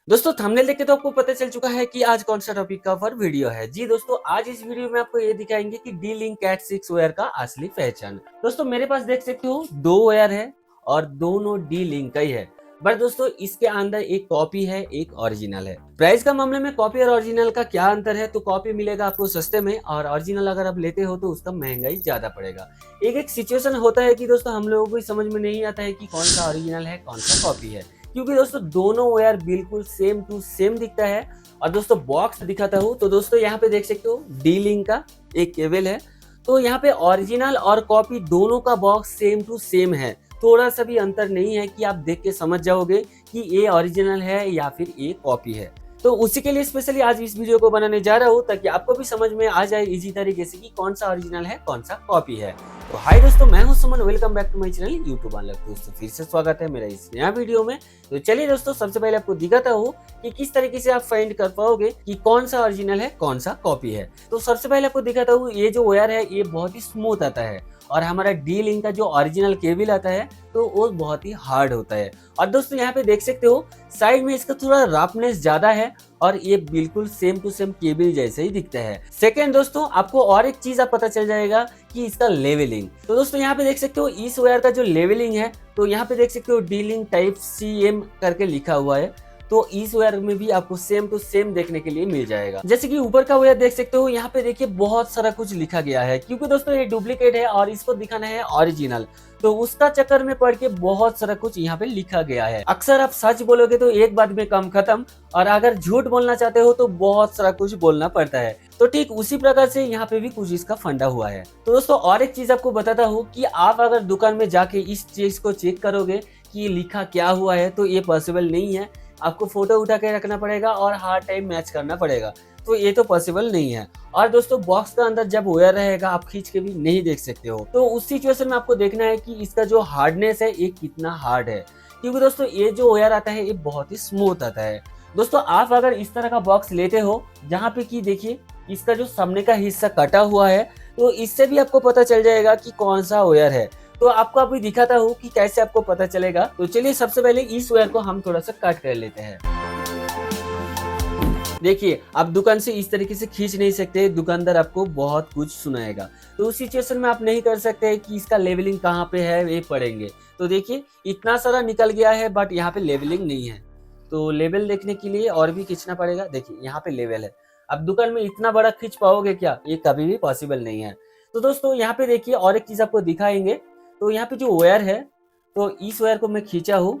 दोस्तों थंबनेल देख के तो आपको पता चल चुका है कि आज कौन सा टॉपिक का ऊपर वीडियो है। जी दोस्तों, आज इस वीडियो में आपको ये दिखाएंगे कि डी-लिंक कैट 6 वेयर का असली पहचान। दोस्तों मेरे पास देख सकते हो दो वेयर है और दोनों डी-लिंक का ही है। बट दोस्तों इसके अंदर एक कॉपी है, एक ओरिजिनल है। प्राइस का मामले में कॉपी और ओरिजिनल का क्या अंतर है, तो कॉपी मिलेगा आपको सस्ते में और ओरिजिनल अगर आप लेते हो तो उसका महंगा ही ज्यादा पड़ेगा। एक सिचुएशन होता है कि दोस्तों हम लोगों को समझ में नहीं आता है कि कौन सा ओरिजिनल है, कौन सा कॉपी है, क्योंकि दोस्तों दोनों वायर बिल्कुल सेम टू सेम दिखता है। और दोस्तों बॉक्स दिखाता हूँ तो दोस्तों यहाँ पे देख सकते हो डी लिंक का एक केबल है। तो यहाँ पे ओरिजिनल और कॉपी दोनों का बॉक्स सेम टू सेम है, थोड़ा सा भी अंतर नहीं है कि आप देख के समझ जाओगे कि ये ओरिजिनल है या फिर ये कॉपी है। तो उसी के लिए स्पेशली आज इस वीडियो को बनाने जा रहा हूँ ताकि आपको भी समझ में आ जाए इजी तरीके से कि कौन सा ओरिजिनल है, कौन सा कॉपी है। तो हाय दोस्तों, मैं हूं Suman, welcome back to my channel YouTube unlock. दोस्तों फिर से स्वागत है मेरा इस नया वीडियो में। तो चलिए दोस्तों, सबसे पहले आपको दिखाता हूँ कि किस तरीके से आप फाइंड कर पाओगे कि कौन सा ओरिजिनल है, कौन सा कॉपी है। तो सबसे पहले आपको दिखाता हूँ, ये जो वायर है ये बहुत ही स्मूथ आता है और हमारा डी लिंक का जो ओरिजिनल केबल आता है तो वो बहुत ही हार्ड होता है। और दोस्तों यहाँ पे देख सकते हो साइड में इसका थोड़ा रफनेस ज्यादा है और ये बिल्कुल सेम टू सेम केबल जैसे ही दिखता है। सेकेंड दोस्तों, आपको और एक चीज आप पता चल जाएगा कि इसका लेवलिंग। तो दोस्तों यहाँ पे देख सकते हो इस वायर का जो लेवलिंग है, तो यहाँ पे देख सकते हो डी लिंक टाइप CM करके लिखा हुआ है। तो इस वायर में भी आपको सेम टू सेम देखने के लिए मिल जाएगा। जैसे कि ऊपर का वायर देख सकते हो, यहाँ पे देखिए बहुत सारा कुछ लिखा गया है, क्योंकि दोस्तों ये डुप्लीकेट है और इसको दिखाना है ओरिजिनल, तो उसका चक्कर में पड़ के बहुत सारा कुछ यहाँ पे लिखा गया है। अक्सर आप सच बोलोगे तो एक बात में काम खत्म, और अगर झूठ बोलना चाहते हो तो बहुत सारा कुछ बोलना पड़ता है। तो ठीक उसी प्रकार से यहाँ पे भी कुछ इसका फंडा हुआ है। तो दोस्तों और एक चीज आपको बताता हूँ कि आप अगर दुकान में जाके इस चीज को चेक करोगे कि ये लिखा क्या हुआ है, तो ये पॉसिबल नहीं है। आपको फोटो उठा के रखना पड़ेगा और हर टाइम मैच करना पड़ेगा, तो ये तो पॉसिबल नहीं है। और दोस्तों बॉक्स का अंदर जब वायर रहेगा आप खींच के भी नहीं देख सकते हो, तो उस सिचुएशन में आपको देखना है कि इसका जो हार्डनेस है ये कितना हार्ड है, क्योंकि दोस्तों ये जो वायर आता है ये बहुत ही स्मूथ आता है। दोस्तों आप अगर इस तरह का बॉक्स लेते हो जहाँ पे कि देखिए इसका जो सामने का हिस्सा कटा हुआ है, तो इससे भी आपको पता चल जाएगा कि कौन सा वायर है। तो आपको अभी दिखाता हूँ कि कैसे आपको पता चलेगा। तो चलिए सबसे पहले इस वायर को हम थोड़ा सा कट कर लेते हैं। देखिए आप दुकान से इस तरीके से खींच नहीं सकते, दुकानदार आपको बहुत कुछ सुनाएगा। तो उस सिचुएशन में आप नहीं कर सकते कि इसका लेवलिंग कहाँ पे है ये पढ़ेंगे। तो देखिए इतना सारा निकल गया है बट यहाँ पे लेवलिंग नहीं है, तो लेवल देखने के लिए और भी खींचना पड़ेगा। देखिए यहाँ पे लेवल है। अब दुकान में इतना बड़ा खींच पाओगे क्या, ये कभी भी पॉसिबल नहीं है। तो दोस्तों यहाँ पे देखिए और एक चीज आपको दिखाएंगे। तो यहाँ पे जो वायर है, तो इस वायर को मैं खींचा हूँ,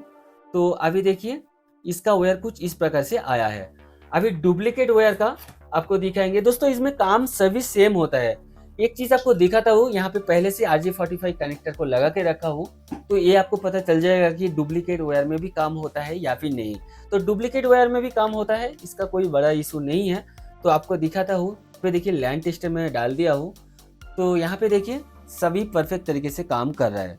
तो अभी देखिए इसका वायर कुछ इस प्रकार से आया है। अभी डुप्लीकेट वायर का आपको दिखाएंगे। दोस्तों इसमें काम सभी सेम होता है। एक चीज आपको दिखाता हूँ, यहाँ पे पहले से RJ45 कनेक्टर को लगा के रखा हूँ, तो ये आपको पता चल जाएगा कि डुप्लीकेट वायर में भी काम होता है या फिर नहीं। तो डुप्लीकेट वायर में भी काम होता है, इसका कोई बड़ा इशू नहीं है। तो आपको दिखाता हूँ, पे देखिए लैंड टेस्टर में डाल दिया हूँ, तो यहाँ पे देखिए सभी परफेक्ट तरीके से काम कर रहा है।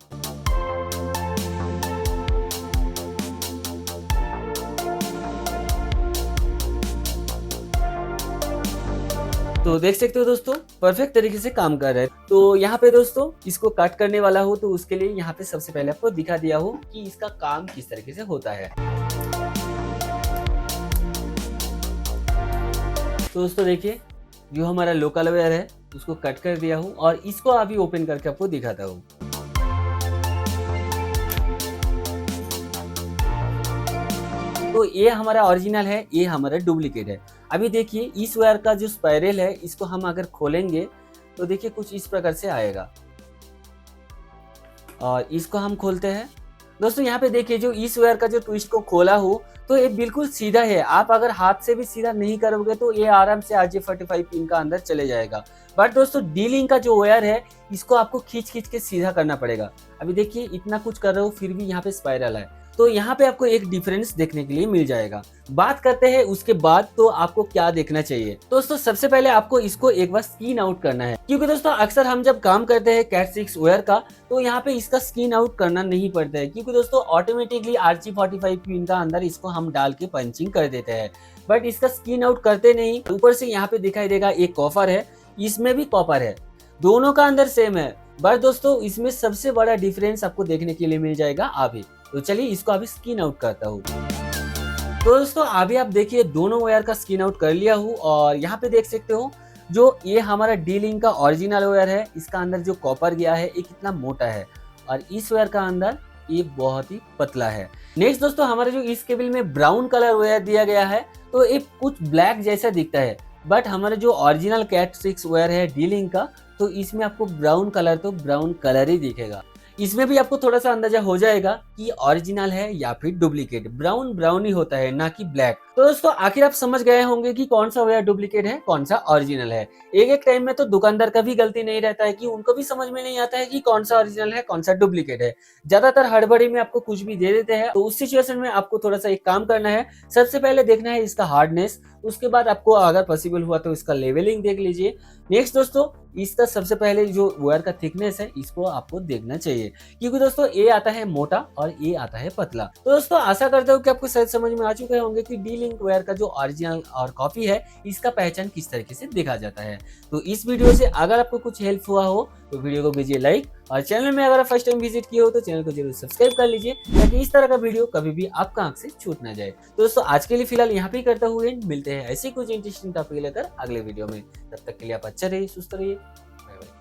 तो देख सकते हो दोस्तों परफेक्ट तरीके से काम कर रहा है। तो यहाँ पे दोस्तों इसको कट करने वाला हूँ, तो उसके लिए यहाँ पे सबसे पहले आपको दिखा दिया हूँ कि इसका काम किस तरीके से होता है। तो दोस्तों देखिए जो हमारा लोकल वायर है उसको कट कर दिया हूँ और इसको अभी ओपन करके आपको दिखाता हूँ। तो ये हमारा ओरिजिनल है, ये हमारा डुप्लीकेट है। अभी देखिए इस वायर का जो स्पाइरल है इसको हम अगर खोलेंगे तो देखिए कुछ इस प्रकार से आएगा, और इसको हम खोलते हैं। दोस्तों यहाँ पे देखिए जो इस वायर का जो ट्विस्ट को खोला हो तो ये बिल्कुल सीधा है। आप अगर हाथ से भी सीधा नहीं करोगे तो ये आराम से RJ45 पिन का अंदर चले जाएगा। बट दोस्तों डी लिंक का जो वायर है इसको आपको खींच खींच के सीधा करना पड़ेगा। अभी देखिए इतना कुछ कर रहे हो फिर भी यहाँ पे स्पाइरल है, तो यहाँ पे आपको एक डिफरेंस देखने के लिए मिल जाएगा। बात करते हैं उसके बाद तो आपको क्या देखना चाहिए। दोस्तों सबसे पहले आपको इसको एक बार स्क्रीन आउट करना है, क्योंकि दोस्तों अक्सर हम जब काम करते हैं कैट 6 वायर का तो यहाँ पे इसका स्क्रीन आउट करना नहीं पड़ता है, क्योंकि दोस्तों ऑटोमेटिकली RJ45 पिन का अंदर इसको हम डाल के पंचिंग कर देते हैं। बट इसका स्क्रीन आउट करते नहीं। ऊपर से यहाँ पे दिखाई देगा एक कॉपर है, इसमें भी कॉपर है, दोनों का अंदर सेम है। बट दोस्तों इसमें सबसे बड़ा डिफरेंस आपको देखने के लिए मिल जाएगा अभी। तो चलिए इसको अभी स्क्रीन आउट करता हूँ। तो दोस्तों अभी आप देखिए दोनों वायर का स्किन आउट कर लिया हूँ और यहाँ पे देख सकते हो जो ये हमारा डी लिंक का ओरिजिनल वायर है, इसका अंदर जो कॉपर गया है ये कितना मोटा है और इस वायर का अंदर ये बहुत ही पतला है। नेक्स्ट दोस्तों हमारे जो इस केबल में ब्राउन कलर वायर दिया गया है तो ये कुछ ब्लैक जैसा दिखता है, बट हमारे जो ओरिजिनल कैट 6 वायर है डी लिंक का तो इसमें आपको ब्राउन कलर तो ब्राउन कलर ही दिखेगा। इसमें भी आपको थोड़ा सा अंदाजा हो जाएगा कि ओरिजिनल है या फिर डुप्लीकेट। ब्राउन ब्राउन ही होता है, ना कि ब्लैक। तो दोस्तों आखिर आप समझ गए होंगे कि कौन सा वायर डुप्लीकेट है, कौन सा ओरिजिनल है। एक एक टाइम में तो दुकानदार का भी गलती नहीं रहता है कि उनको भी समझ में नहीं आता है कि कौन सा ओरिजिनल है, कौन सा डुप्लीकेट है। ज्यादातर हड़बड़ी में आपको कुछ भी दे देते हैं। तो उस सिचुएशन में आपको थोड़ा सा एक काम करना है, सबसे पहले देखना है इसका हार्डनेस, उसके बाद आपको अगर पॉसिबल हुआ तो इसका लेवलिंग देख लीजिए। नेक्स्ट दोस्तों इसका सबसे पहले जो वायर का थिकनेस है इसको आपको देखना चाहिए, क्योंकि दोस्तों ये आता है मोटा और ये आता है पतला। तो दोस्तों आशा करता हूँ कि आपको शायद समझ में आ चुके होंगे कि डी लिंक वायर का जो ओरिजिनल और कॉपी है इसका पहचान किस तरीके से देखा जाता है। तो इस वीडियो से अगर आपको कुछ हेल्प हुआ हो तो वीडियो को कीजिए लाइक, और चैनल में अगर आप फर्स्ट टाइम विजिट किए हो तो चैनल को जरूर सब्सक्राइब कर लीजिए, ताकि इस तरह का वीडियो कभी भी आपका आंख से छूट ना जाए। तो दोस्तों आज के लिए फिलहाल यहाँ पे करते हुए मिलते हैं ऐसी कुछ इंटरेस्टिंग टॉपिक लेकर अगले वीडियो में। तब तक के लिए आप अच्छा रहिए, सुस्त रहिए, बाय बाय।